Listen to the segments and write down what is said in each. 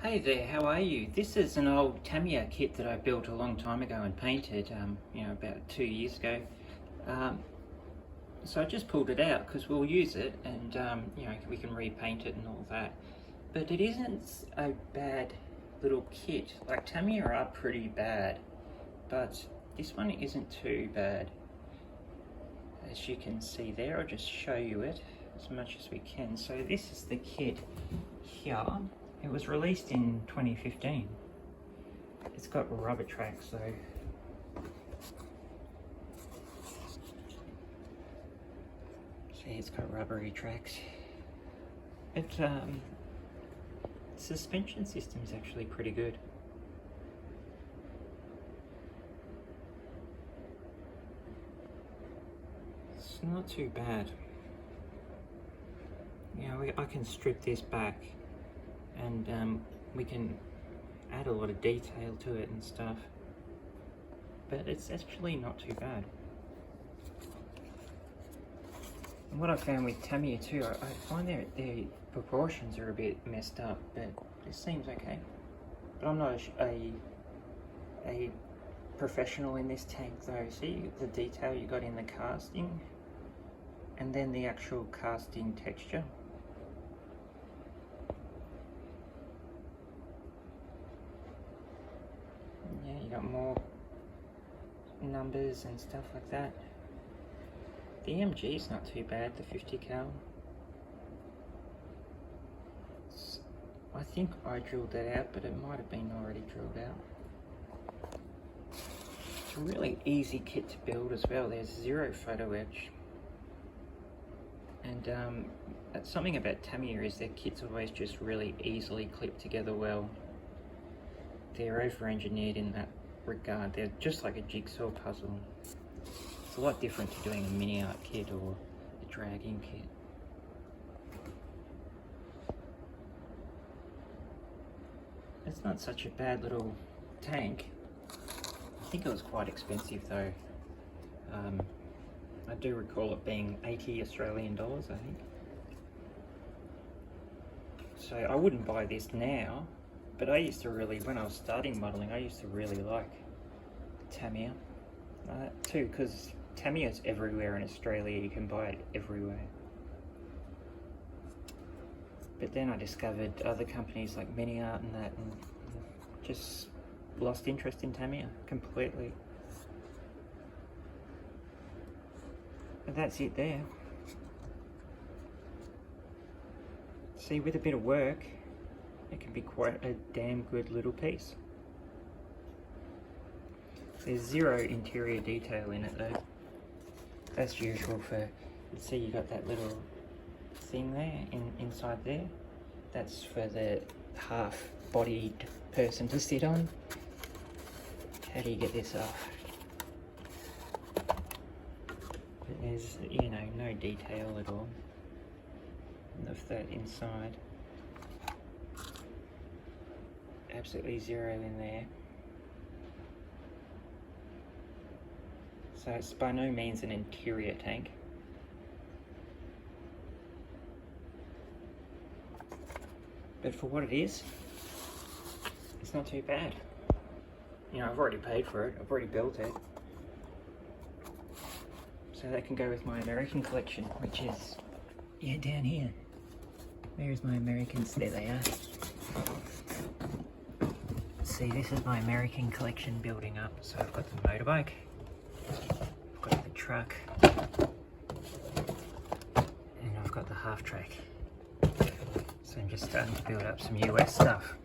Hey there, how are you? This is an old Tamiya kit that I built a long time ago and painted, about 2 years ago. So I just pulled it out because we'll use it and, we can repaint it and all that. But it isn't a bad little kit. Like, Tamiya are pretty bad, but this one isn't too bad. As you can see there, I'll just show you it as much as we can. So this is the kit here. It was released in 2015. It's got rubber tracks though. See, it's got rubbery tracks. Suspension system is actually pretty good. It's not too bad. I can strip this back and we can add a lot of detail to it and stuff, but it's actually not too bad. And what I found with Tamiya too, I find their proportions are a bit messed up, but this seems okay. But I'm not a professional in this tank though. See the detail you got in the casting and then the actual casting texture. Got more numbers and stuff like that. The MG is not too bad, the 50 cal. I think I drilled that out, but it might have been already drilled out. It's a really easy kit to build as well. There's zero photo etch. And something about Tamiya is their kits always just really easily clip together well. They're over-engineered in that regard. They're just like a jigsaw puzzle. It's a lot different to doing a mini art kit or a dragging kit. It's not such a bad little tank. I think it was quite expensive though. I do recall it being 80 Australian dollars, I think. So I wouldn't buy this now. But I used to really, when I was starting modelling, I used to really like Tamiya too, because Tamiya's everywhere in Australia, you can buy it everywhere. But then I discovered other companies like Mini Art and that, and just lost interest in Tamiya completely. But that's it there. See, with a bit of work, it can be quite a damn good little piece. There's zero interior detail in it though. That's usual for, see you got that little thing there, inside there. That's for the half-bodied person to sit on. How do you get this off? But there's, no detail at all of that inside. Absolutely zero in there. So it's by no means an interior tank. But for what it is, it's not too bad. I've already paid for it, I've already built it. So that can go with my American collection, which is, down here. Where's my Americans? There they are. See, this is my American collection building up. So I've got the motorbike, I've got the truck, and I've got the half track. So I'm just starting to build up some US stuff,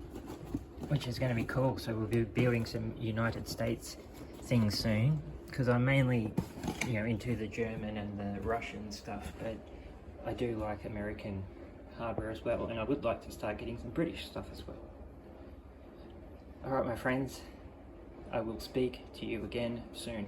which is going to be cool. So we'll be building some United States things soon, because I'm mainly, into the German and the Russian stuff, but I do like American hardware as well, and I would like to start getting some British stuff as well. Alright my friends, I will speak to you again soon.